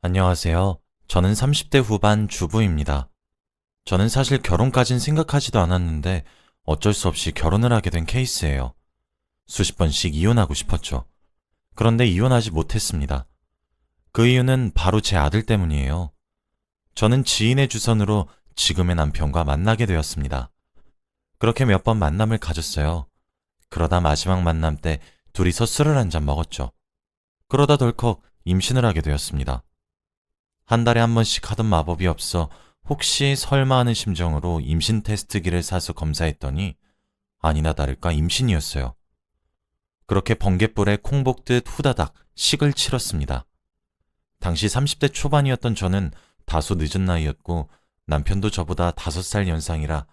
안녕하세요. 저는 30대 후반 주부입니다. 저는 사실 결혼까진 생각하지도 않았는데 어쩔 수 없이 결혼을 하게 된 케이스예요. 수십 번씩 이혼하고 싶었죠. 그런데 이혼하지 못했습니다. 그 이유는 바로 제 아들 때문이에요. 저는 지인의 주선으로 지금의 남편과 만나게 되었습니다. 그렇게 몇 번 만남을 가졌어요. 그러다 마지막 만남 때 둘이서 술을 한 잔 먹었죠. 그러다 덜컥 임신을 하게 되었습니다. 한 달에 한 번씩 하던 마법이 없어 혹시 설마 하는 심정으로 임신 테스트기를 사서 검사했더니 아니나 다를까 임신이었어요. 그렇게 번갯불에 콩 볶듯 후다닥 식을 치렀습니다. 당시 30대 초반이었던 저는 다소 늦은 나이였고 남편도 저보다 5살 연상이라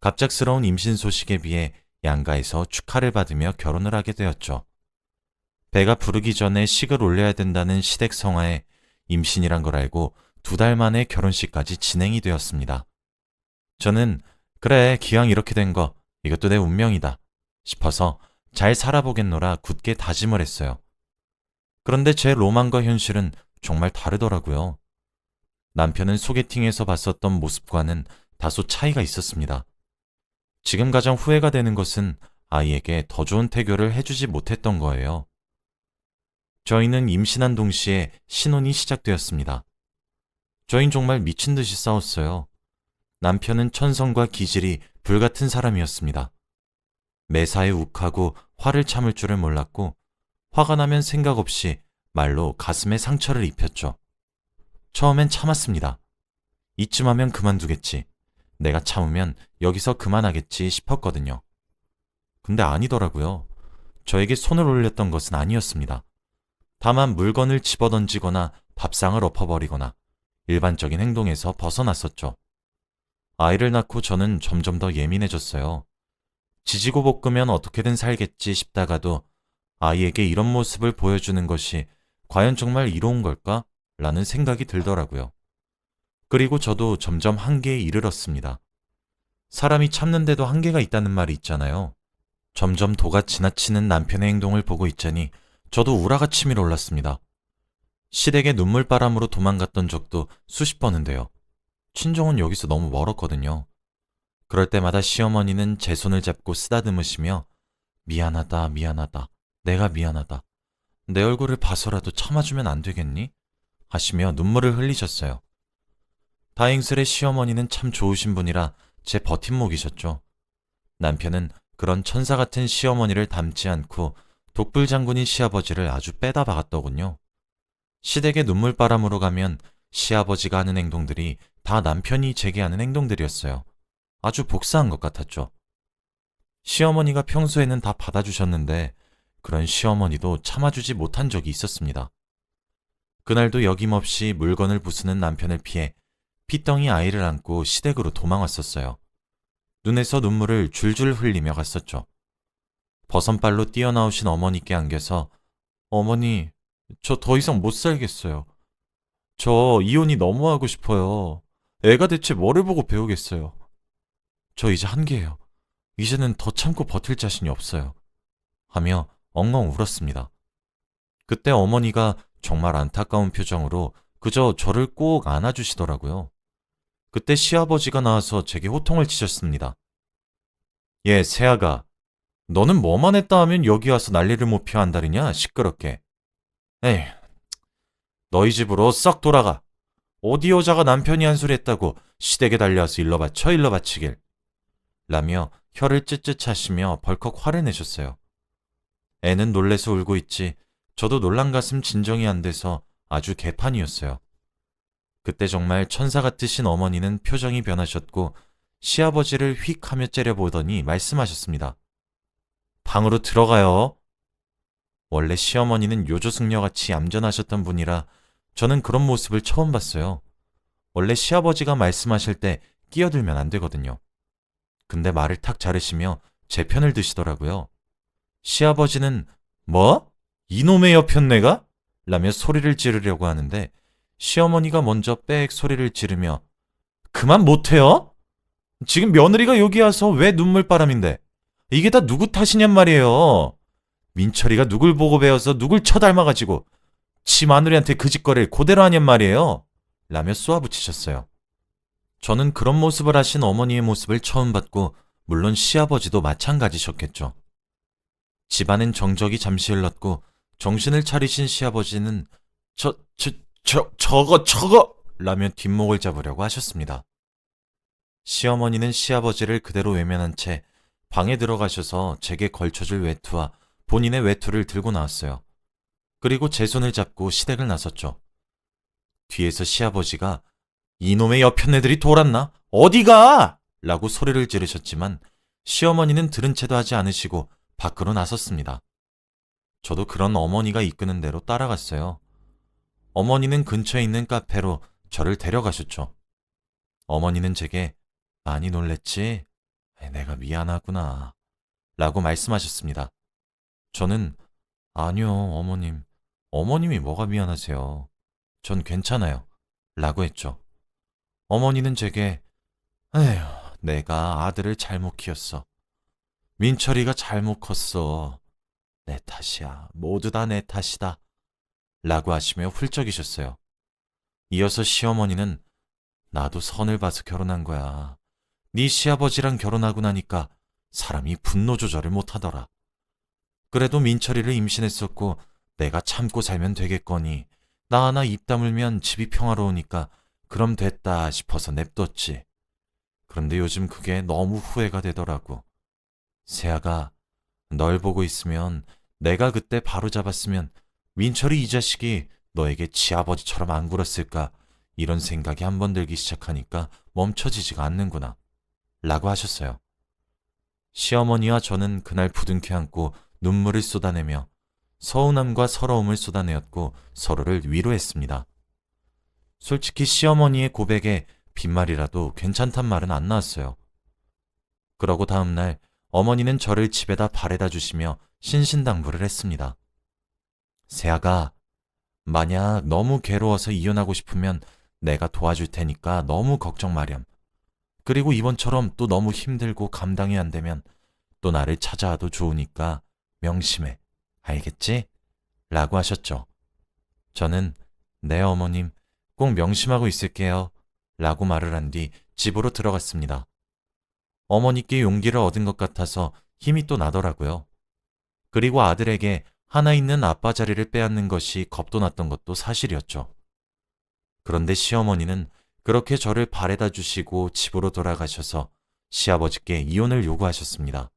갑작스러운 임신 소식에 비해 양가에서 축하를 받으며 결혼을 하게 되었죠. 배가 부르기 전에 식을 올려야 된다는 시댁 성화에 임신이란 걸 알고 2달 만에 결혼식까지 진행이 되었습니다. 저는 그래 기왕 이렇게 된 거 이것도 내 운명이다 싶어서 잘 살아보겠노라 굳게 다짐을 했어요. 그런데 제 로망과 현실은 정말 다르더라고요. 남편은 소개팅에서 봤었던 모습과는 다소 차이가 있었습니다. 지금 가장 후회가 되는 것은 아이에게 더 좋은 태교를 해주지 못했던 거예요. 저희는 임신한 동시에 신혼이 시작되었습니다. 저희는 정말 미친 듯이 싸웠어요. 남편은 천성과 기질이 불같은 사람이었습니다. 매사에 욱하고 화를 참을 줄을 몰랐고 화가 나면 생각 없이 말로 가슴에 상처를 입혔죠. 처음엔 참았습니다. 이쯤 하면 그만두겠지. 내가 참으면 여기서 그만하겠지 싶었거든요. 근데 아니더라고요. 저에게 손을 올렸던 것은 아니었습니다. 다만 물건을 집어던지거나 밥상을 엎어버리거나 일반적인 행동에서 벗어났었죠. 아이를 낳고 저는 점점 더 예민해졌어요. 지지고 볶으면 어떻게든 살겠지 싶다가도 아이에게 이런 모습을 보여주는 것이 과연 정말 이로운 걸까? 라는 생각이 들더라고요. 그리고 저도 점점 한계에 이르렀습니다. 사람이 참는데도 한계가 있다는 말이 있잖아요. 점점 도가 지나치는 남편의 행동을 보고 있자니 저도 우라가 치밀어 올랐습니다. 시댁의 눈물바람으로 도망갔던 적도 수십 번인데요. 친정은 여기서 너무 멀었거든요. 그럴 때마다 시어머니는 제 손을 잡고 쓰다듬으시며 미안하다, 미안하다, 내가 미안하다. 내 얼굴을 봐서라도 참아주면 안 되겠니? 하시며 눈물을 흘리셨어요. 다행스레 시어머니는 참 좋으신 분이라 제 버팀목이셨죠. 남편은 그런 천사 같은 시어머니를 닮지 않고 독불장군인 시아버지를 아주 빼다 박았더군요. 시댁의 눈물바람으로 가면 시아버지가 하는 행동들이 다 남편이 제게 하는 행동들이었어요. 아주 복사한 것 같았죠. 시어머니가 평소에는 다 받아주셨는데 그런 시어머니도 참아주지 못한 적이 있었습니다. 그날도 여김없이 물건을 부수는 남편을 피해 피덩이 아이를 안고 시댁으로 도망왔었어요. 눈에서 눈물을 줄줄 흘리며 갔었죠. 버선발로 뛰어나오신 어머니께 안겨서 어머니, 저 더 이상 못 살겠어요. 저 이혼이 너무 하고 싶어요. 애가 대체 뭐를 보고 배우겠어요. 저 이제 한계예요. 이제는 더 참고 버틸 자신이 없어요. 하며 엉엉 울었습니다. 그때 어머니가 정말 안타까운 표정으로 그저 저를 꼭 안아주시더라고요. 그때 시아버지가 나와서 제게 호통을 치셨습니다. 예, 새아가. 너는 뭐만 했다 하면 여기 와서 난리를 못 피워 한다리냐, 시끄럽게. 에이, 너희 집으로 썩 돌아가. 어디 여자가 남편이 한 소리 했다고 시댁에 달려와서 일러 바쳐 일러 바치길. 라며 혀를 쯧쯧 차시며 벌컥 화를 내셨어요. 애는 놀래서 울고 있지 저도 놀란 가슴 진정이 안 돼서 아주 개판이었어요. 그때 정말 천사 같으신 어머니는 표정이 변하셨고 시아버지를 휙 하며 째려보더니 말씀하셨습니다. 방으로 들어가요. 원래 시어머니는 요조승려같이 얌전하셨던 분이라 저는 그런 모습을 처음 봤어요. 원래 시아버지가 말씀하실 때 끼어들면 안 되거든요. 근데 말을 탁 자르시며 제 편을 드시더라고요. 시아버지는 뭐? 이놈의 여편네가? 라며 소리를 지르려고 하는데 시어머니가 먼저 빽 소리를 지르며 그만 못해요? 지금 며느리가 여기 와서 왜 눈물바람인데? 이게 다 누구 탓이냔 말이에요. 민철이가 누굴 보고 배워서 누굴 쳐닮아가지고 지 마누리한테 그 짓거리를 그대로 하냔 말이에요. 라며 쏘아붙이셨어요. 저는 그런 모습을 하신 어머니의 모습을 처음 봤고 물론 시아버지도 마찬가지셨겠죠. 집안은 정적이 잠시 흘렀고 정신을 차리신 시아버지는 저거! 라며 뒷목을 잡으려고 하셨습니다. 시어머니는 시아버지를 그대로 외면한 채 방에 들어가셔서 제게 걸쳐줄 외투와 본인의 외투를 들고 나왔어요. 그리고 제 손을 잡고 시댁을 나섰죠. 뒤에서 시아버지가 이놈의 여편네들이 돌았나? 어디가? 라고 소리를 지르셨지만 시어머니는 들은 채도 하지 않으시고 밖으로 나섰습니다. 저도 그런 어머니가 이끄는 대로 따라갔어요. 어머니는 근처에 있는 카페로 저를 데려가셨죠. 어머니는 제게 많이 놀랬지? 내가 미안하구나. 라고 말씀하셨습니다. 저는 아니요, 어머님. 어머님이 뭐가 미안하세요. 전 괜찮아요. 라고 했죠. 어머니는 제게 에휴, 내가 아들을 잘못 키웠어. 민철이가 잘못 컸어. 내 탓이야. 모두 다 내 탓이다. 라고 하시며 훌쩍이셨어요. 이어서 시어머니는 나도 선을 봐서 결혼한 거야. 네 시아버지랑 결혼하고 나니까 사람이 분노 조절을 못하더라. 그래도 민철이를 임신했었고 내가 참고 살면 되겠거니 나 하나 입 다물면 집이 평화로우니까 그럼 됐다 싶어서 냅뒀지. 그런데 요즘 그게 너무 후회가 되더라고. 세아가 널 보고 있으면 내가 그때 바로 잡았으면 민철이 이 자식이 너에게 지아버지처럼 안 굴었을까 이런 생각이 한 번 들기 시작하니까 멈춰지지가 않는구나. 라고 하셨어요. 시어머니와 저는 그날 부둥켜 안고 눈물을 쏟아내며 서운함과 서러움을 쏟아내었고 서로를 위로했습니다. 솔직히 시어머니의 고백에 빈말이라도 괜찮단 말은 안 나왔어요. 그러고 다음날 어머니는 저를 집에다 바래다 주시며 신신당부를 했습니다. 세아가 만약 너무 괴로워서 이혼하고 싶으면 내가 도와줄 테니까 너무 걱정 마렴. 그리고 이번처럼 또 너무 힘들고 감당이 안 되면 또 나를 찾아와도 좋으니까 명심해. 알겠지? 라고 하셨죠. 저는 네 어머님 꼭 명심하고 있을게요. 라고 말을 한 뒤 집으로 들어갔습니다. 어머니께 용기를 얻은 것 같아서 힘이 또 나더라고요. 그리고 아들에게 하나 있는 아빠 자리를 빼앗는 것이 겁도 났던 것도 사실이었죠. 그런데 시어머니는 그렇게 저를 바래다 주시고 집으로 돌아가셔서 시아버지께 이혼을 요구하셨습니다.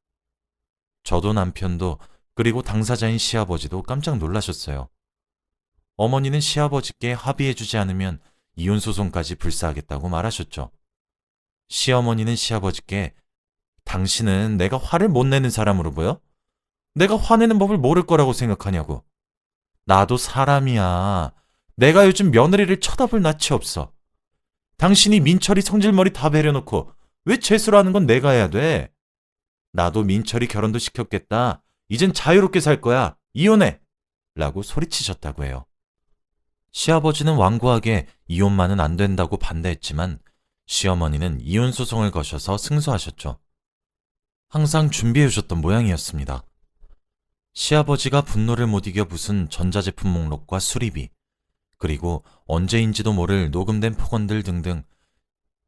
저도 남편도 그리고 당사자인 시아버지도 깜짝 놀라셨어요. 어머니는 시아버지께 합의해주지 않으면 이혼소송까지 불사하겠다고 말하셨죠. 시어머니는 시아버지께 당신은 내가 화를 못 내는 사람으로 보여? 내가 화내는 법을 모를 거라고 생각하냐고. 나도 사람이야. 내가 요즘 며느리를 쳐다볼 낯이 없어. 당신이 민철이 성질머리 다 배려놓고 왜 재수를 하는 건 내가 해야 돼? 나도 민철이 결혼도 시켰겠다. 이젠 자유롭게 살 거야. 이혼해. 라고 소리치셨다고 해요. 시아버지는 완고하게 이혼만은 안 된다고 반대했지만 시어머니는 이혼 소송을 거셔서 승소하셨죠. 항상 준비해 주셨던 모양이었습니다. 시아버지가 분노를 못 이겨 부순 전자제품 목록과 수리비, 그리고 언제인지도 모를 녹음된 폭언들 등등.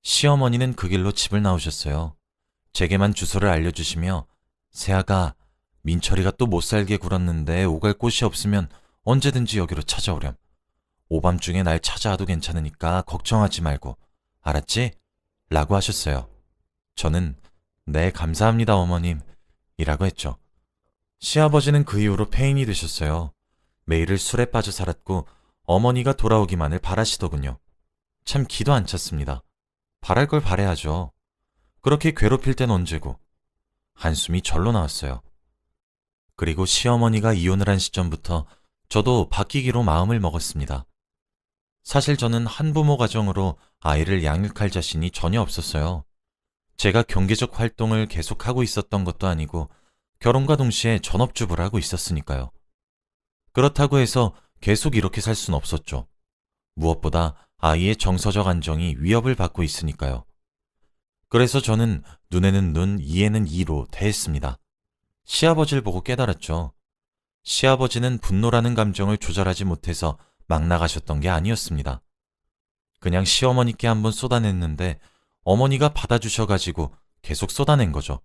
시어머니는 그 길로 집을 나오셨어요. 제게만 주소를 알려주시며 세아가 민철이가 또 못살게 굴었는데 오갈 곳이 없으면 언제든지 여기로 찾아오렴. 오밤중에 날 찾아와도 괜찮으니까 걱정하지 말고 알았지? 라고 하셨어요. 저는 네 감사합니다 어머님 이라고 했죠. 시아버지는 그 이후로 폐인이 되셨어요. 매일을 술에 빠져 살았고 어머니가 돌아오기만을 바라시더군요. 참 기도 안 찼습니다. 바랄 걸 바라야죠. 그렇게 괴롭힐 땐 언제고. 한숨이 절로 나왔어요. 그리고 시어머니가 이혼을 한 시점부터 저도 바뀌기로 마음을 먹었습니다. 사실 저는 한부모 가정으로 아이를 양육할 자신이 전혀 없었어요. 제가 경제적 활동을 계속하고 있었던 것도 아니고 결혼과 동시에 전업주부를 하고 있었으니까요. 그렇다고 해서 계속 이렇게 살 순 없었죠. 무엇보다 아이의 정서적 안정이 위협을 받고 있으니까요. 그래서 저는 눈에는 눈, 이에는 이로 대했습니다. 시아버지를 보고 깨달았죠. 시아버지는 분노라는 감정을 조절하지 못해서 막 나가셨던 게 아니었습니다. 그냥 시어머니께 한번 쏟아냈는데 어머니가 받아주셔가지고 계속 쏟아낸 거죠.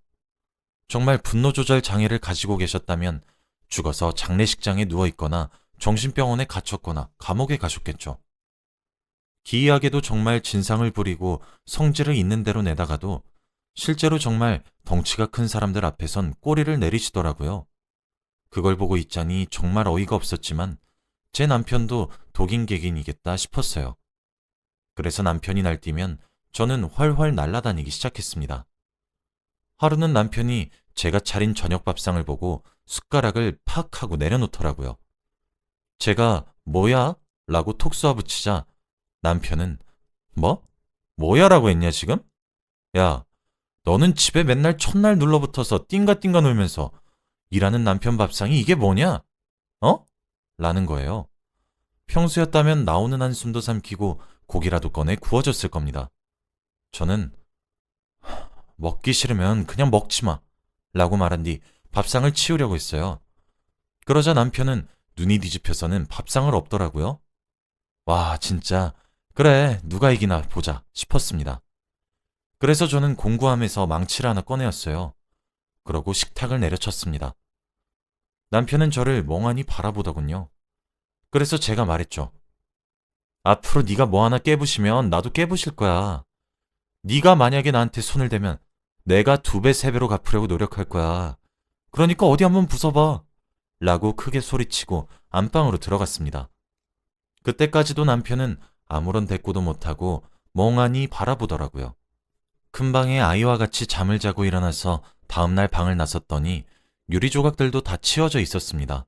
정말 분노 조절 장애를 가지고 계셨다면 죽어서 장례식장에 누워있거나 정신병원에 갇혔거나 감옥에 가셨겠죠. 기이하게도 정말 진상을 부리고 성질을 있는 대로 내다가도 실제로 정말 덩치가 큰 사람들 앞에선 꼬리를 내리시더라고요. 그걸 보고 있자니 정말 어이가 없었지만 제 남편도 독인객인이겠다 싶었어요. 그래서 남편이 날뛰면 저는 훨훨 날아다니기 시작했습니다. 하루는 남편이 제가 차린 저녁 밥상을 보고 숟가락을 팍 하고 내려놓더라고요. 제가 뭐야? 라고 톡 쏘아붙이자 남편은 뭐? 뭐야 라고 했냐 지금? 야, 너는 집에 맨날 첫날 눌러붙어서 띵가띵가 놀면서 일하는 남편 밥상이 이게 뭐냐? 어? 라는 거예요. 평소였다면 나오는 한숨도 삼키고 고기라도 꺼내 구워줬을 겁니다. 저는 먹기 싫으면 그냥 먹지 마 라고 말한 뒤 밥상을 치우려고 했어요. 그러자 남편은 눈이 뒤집혀서는 밥상을 엎더라고요. 와, 진짜 그래 누가 이기나 보자 싶었습니다. 그래서 저는 공구함에서 망치를 하나 꺼내었어요. 그러고 식탁을 내려쳤습니다. 남편은 저를 멍하니 바라보더군요. 그래서 제가 말했죠. 앞으로 네가 뭐 하나 깨부시면 나도 깨부실 거야. 네가 만약에 나한테 손을 대면 내가 2배, 3배로 갚으려고 노력할 거야. 그러니까 어디 한번 부숴봐. 라고 크게 소리치고 안방으로 들어갔습니다. 그때까지도 남편은 아무런 대꾸도 못하고 멍하니 바라보더라고요. 큰방에 아이와 같이 잠을 자고 일어나서 다음날 방을 나섰더니 유리 조각들도 다 치워져 있었습니다.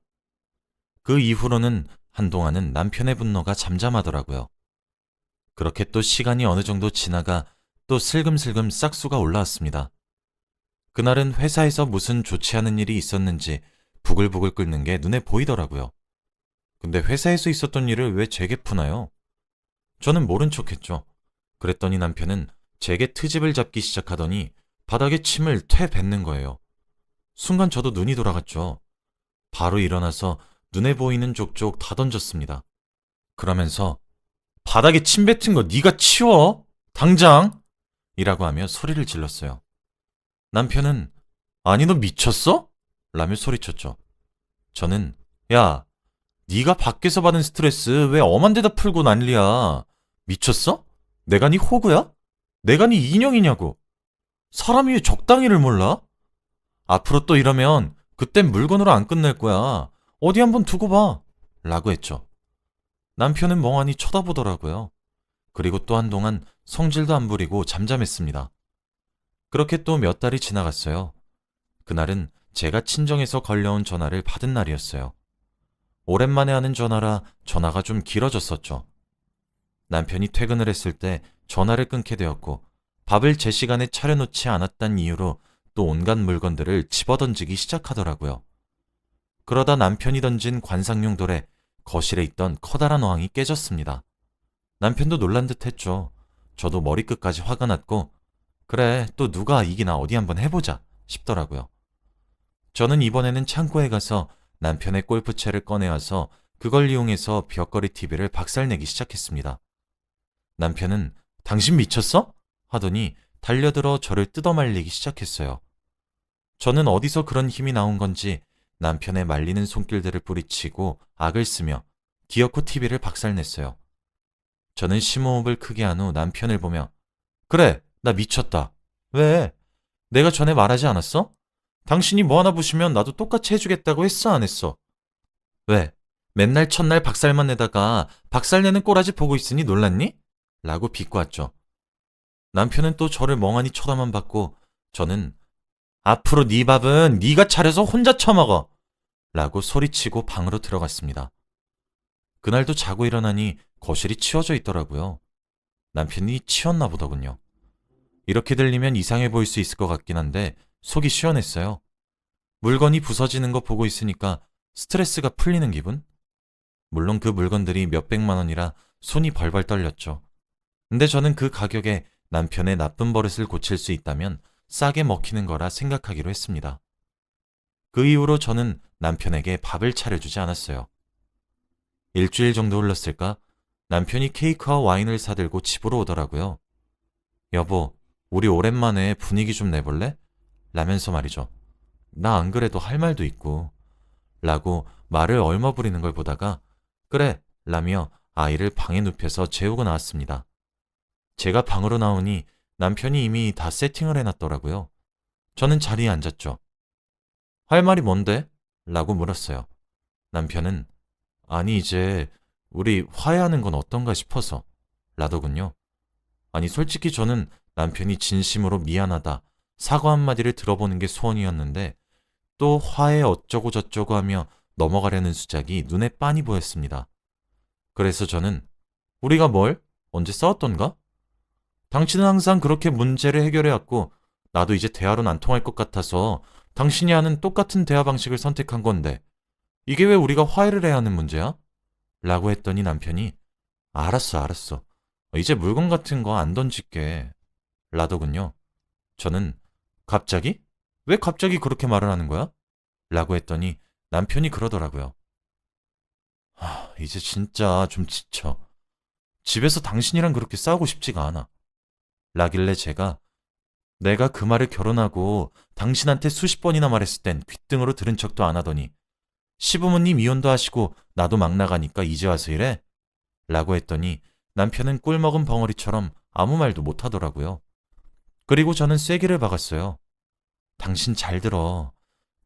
그 이후로는 한동안은 남편의 분노가 잠잠하더라고요. 그렇게 또 시간이 어느 정도 지나가 또 슬금슬금 싹수가 올라왔습니다. 그날은 회사에서 무슨 좋지 않은 일이 있었는지 부글부글 끓는 게 눈에 보이더라고요. 근데 회사에서 있었던 일을 왜 제게 푸나요? 저는 모른 척했죠. 그랬더니 남편은 제게 트집을 잡기 시작하더니 바닥에 침을 퇴 뱉는 거예요. 순간 저도 눈이 돌아갔죠. 바로 일어나서 눈에 보이는 족족 다 던졌습니다. 그러면서 바닥에 침 뱉은 거 네가 치워! 당장! 이라고 하며 소리를 질렀어요. 남편은 아니 너 미쳤어? 라며 소리쳤죠. 저는 야, 네가 밖에서 받은 스트레스 왜 엄한 데다 풀고 난리야. 미쳤어? 내가 네 호구야? 내가 네 인형이냐고. 사람이 왜 적당히를 몰라? 앞으로 또 이러면 그땐 물건으로 안 끝낼 거야. 어디 한번 두고 봐. 라고 했죠. 남편은 멍하니 쳐다보더라고요. 그리고 또 한동안 성질도 안 부리고 잠잠했습니다. 그렇게 또 몇 달이 지나갔어요. 그날은 제가 친정에서 걸려온 전화를 받은 날이었어요. 오랜만에 하는 전화라 전화가 좀 길어졌었죠. 남편이 퇴근을 했을 때 전화를 끊게 되었고 밥을 제 시간에 차려놓지 않았다는 이유로 또 온갖 물건들을 집어던지기 시작하더라고요. 그러다 남편이 던진 관상용 돌에 거실에 있던 커다란 어항이 깨졌습니다. 남편도 놀란 듯 했죠. 저도 머리끝까지 화가 났고 그래 또 누가 이기나 어디 한번 해보자 싶더라고요. 저는 이번에는 창고에 가서 남편의 골프채를 꺼내와서 그걸 이용해서 벽걸이 TV를 박살내기 시작했습니다. 남편은 당신 미쳤어? 하더니 달려들어 저를 뜯어말리기 시작했어요. 저는 어디서 그런 힘이 나온 건지 남편의 말리는 손길들을 뿌리치고 악을 쓰며 기어코 TV를 박살냈어요. 저는 심호흡을 크게 한 후 남편을 보며 그래, 나 미쳤다. 왜? 내가 전에 말하지 않았어? 당신이 뭐 하나 부시면 나도 똑같이 해주겠다고 했어, 안 했어? 왜? 맨날 첫날 박살만 내다가 박살내는 꼬라지 보고 있으니 놀랐니? 라고 비꼬았죠. 남편은 또 저를 멍하니 쳐다만 봤고 저는 앞으로 네 밥은 네가 차려서 혼자 처먹어! 라고 소리치고 방으로 들어갔습니다. 그날도 자고 일어나니 거실이 치워져 있더라고요. 남편이 치웠나 보더군요. 이렇게 들리면 이상해 보일 수 있을 것 같긴 한데 속이 시원했어요. 물건이 부서지는 거 보고 있으니까 스트레스가 풀리는 기분? 물론 그 물건들이 몇백만 원이라 손이 벌벌 떨렸죠. 근데 저는 그 가격에 남편의 나쁜 버릇을 고칠 수 있다면 싸게 먹히는 거라 생각하기로 했습니다. 그 이후로 저는 남편에게 밥을 차려주지 않았어요. 일주일 정도 흘렀을까? 남편이 케이크와 와인을 사들고 집으로 오더라고요. 여보, 우리 오랜만에 분위기 좀 내볼래? 라면서 말이죠. 나 안 그래도 할 말도 있고. 라고 말을 얼머부리는 걸 보다가 그래, 라며 아이를 방에 눕혀서 재우고 나왔습니다. 제가 방으로 나오니 남편이 이미 다 세팅을 해놨더라고요. 저는 자리에 앉았죠. 할 말이 뭔데? 라고 물었어요. 남편은 아니 이제 우리 화해하는 건 어떤가 싶어서 라더군요. 아니 솔직히 저는 남편이 진심으로 미안하다, 사과 한마디를 들어보는 게 소원이었는데 또 화해 어쩌고 저쩌고 하며 넘어가려는 수작이 눈에 빤히 보였습니다. 그래서 저는 우리가 뭘? 언제 싸웠던가? 당신은 항상 그렇게 문제를 해결해왔고 나도 이제 대화로는 안 통할 것 같아서 당신이 하는 똑같은 대화 방식을 선택한 건데 이게 왜 우리가 화해를 해야 하는 문제야? 라고 했더니 남편이 알았어. 이제 물건 같은 거 안 던질게. 라더군요. 저는 갑자기? 왜 갑자기 그렇게 말을 하는 거야? 라고 했더니 남편이 그러더라고요. 이제 진짜 좀 지쳐. 집에서 당신이랑 그렇게 싸우고 싶지가 않아. 라길래 제가 내가 그 말을 결혼하고 당신한테 수십 번이나 말했을 땐 귓등으로 들은 척도 안 하더니 시부모님 이혼도 하시고 나도 막 나가니까 이제 와서 이래? 라고 했더니 남편은 꿀 먹은 벙어리처럼 아무 말도 못 하더라고요. 그리고 저는 쐐기를 박았어요. 당신 잘 들어.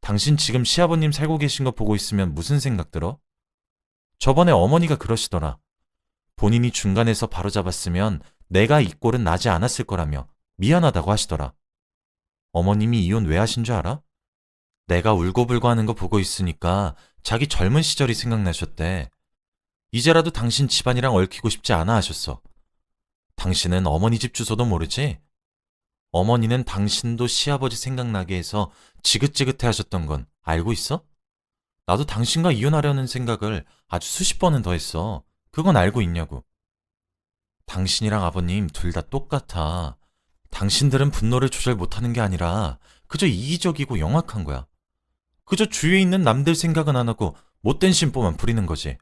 당신 지금 시아버님 살고 계신 거 보고 있으면 무슨 생각 들어? 저번에 어머니가 그러시더라. 본인이 중간에서 바로잡았으면 내가 이 꼴은 나지 않았을 거라며 미안하다고 하시더라. 어머님이 이혼 왜 하신 줄 알아? 내가 울고불고 하는 거 보고 있으니까 자기 젊은 시절이 생각나셨대. 이제라도 당신 집안이랑 얽히고 싶지 않아 하셨어. 당신은 어머니 집 주소도 모르지? 어머니는 당신도 시아버지 생각나게 해서 지긋지긋해 하셨던 건 알고 있어? 나도 당신과 이혼하려는 생각을 아주 수십 번은 더 했어. 그건 알고 있냐고. 당신이랑 아버님 둘 다 똑같아. 당신들은 분노를 조절 못하는 게 아니라 그저 이기적이고 영악한 거야. 그저 주위에 있는 남들 생각은 안 하고 못된 심보만 부리는 거지.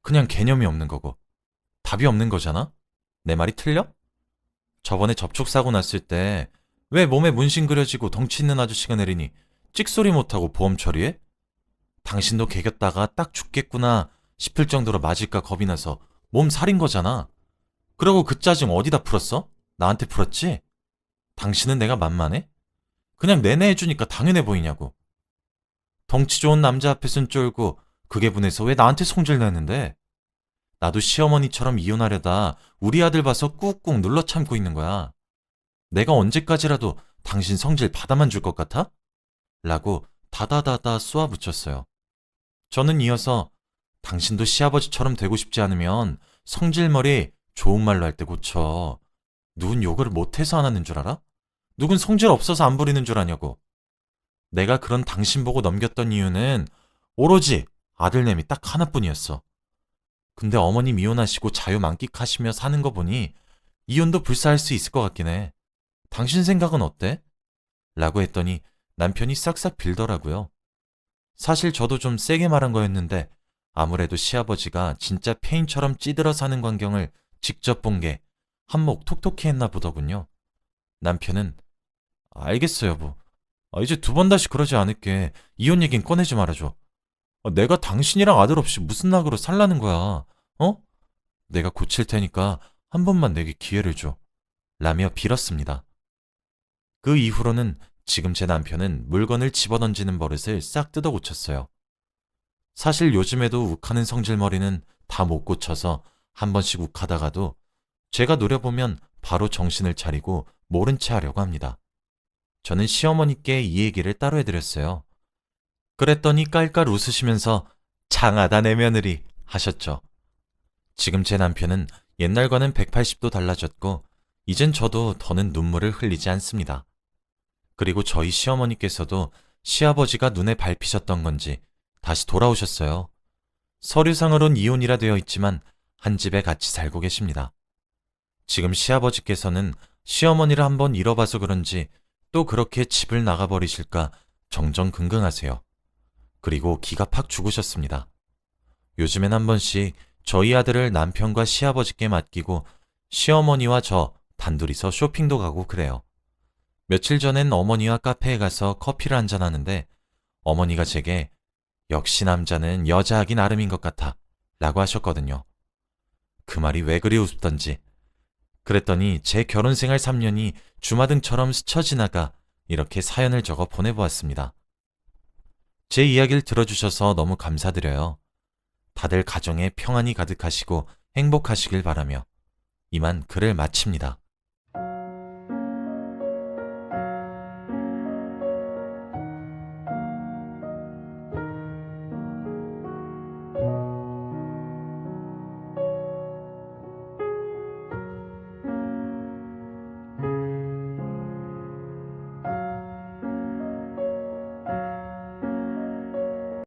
그냥 개념이 없는 거고. 답이 없는 거잖아? 내 말이 틀려? 저번에 접촉사고 났을 때 왜 몸에 문신 그려지고 덩치 있는 아저씨가 내리니 찍소리 못하고 보험 처리해? 당신도 개겼다가 딱 죽겠구나 싶을 정도로 맞을까 겁이 나서 몸 살인 거잖아. 그러고 그 짜증 어디다 풀었어? 나한테 풀었지? 당신은 내가 만만해? 그냥 내내 해주니까 당연해 보이냐고. 덩치 좋은 남자 앞에선 쫄고 그게 분해서 왜 나한테 성질 내는데? 나도 시어머니처럼 이혼하려다 우리 아들 봐서 꾹꾹 눌러 참고 있는 거야. 내가 언제까지라도 당신 성질 받아만 줄 것 같아? 라고 다다다다 쏘아붙였어요. 저는 이어서 당신도 시아버지처럼 되고 싶지 않으면 성질머리 좋은 말로 할 때 고쳐. 누군 욕을 못해서 안 하는 줄 알아? 누군 성질 없어서 안 부리는 줄 아냐고. 내가 그런 당신 보고 넘겼던 이유는 오로지 아들내미 딱 하나뿐이었어. 근데 어머님 이혼하시고 자유 만끽하시며 사는 거 보니 이혼도 불사할 수 있을 것 같긴 해. 당신 생각은 어때? 라고 했더니 남편이 싹싹 빌더라고요. 사실 저도 좀 세게 말한 거였는데 아무래도 시아버지가 진짜 페인처럼 찌들어 사는 광경을 직접 본 게 한몫 톡톡히 했나 보더군요. 남편은 알겠어 여보. 이제 두 번 다시 그러지 않을게. 이혼 얘긴 꺼내지 말아줘. 내가 당신이랑 아들 없이 무슨 낙으로 살라는 거야. 어? 내가 고칠 테니까 한 번만 내게 기회를 줘. 라며 빌었습니다. 그 이후로는 지금 제 남편은 물건을 집어던지는 버릇을 싹 뜯어 고쳤어요. 사실 요즘에도 욱하는 성질머리는 다 못 고쳐서 한 번씩 욱하다가도 제가 노려보면 바로 정신을 차리고 모른 체 하려고 합니다. 저는 시어머니께 이 얘기를 따로 해드렸어요. 그랬더니 깔깔 웃으시면서 장하다 내 며느리 하셨죠. 지금 제 남편은 옛날과는 180도 달라졌고 이젠 저도 더는 눈물을 흘리지 않습니다. 그리고 저희 시어머니께서도 시아버지가 눈에 밟히셨던 건지 다시 돌아오셨어요. 서류상으론 이혼이라 되어 있지만 한 집에 같이 살고 계십니다. 지금 시아버지께서는 시어머니를 한번 잃어봐서 그런지 또 그렇게 집을 나가버리실까 정정긍긍하세요. 그리고 기가 팍 죽으셨습니다. 요즘엔 한 번씩 저희 아들을 남편과 시아버지께 맡기고 시어머니와 저 단둘이서 쇼핑도 가고 그래요. 며칠 전엔 어머니와 카페에 가서 커피를 한잔 하는데 어머니가 제게 역시 남자는 여자하기 나름인 것 같아 라고 하셨거든요. 그 말이 왜 그리 우습던지. 그랬더니 제 결혼 생활 3년이 주마등처럼 스쳐 지나가 이렇게 사연을 적어 보내보았습니다. 제 이야기를 들어주셔서 너무 감사드려요. 다들 가정에 평안이 가득하시고 행복하시길 바라며 이만 글을 마칩니다.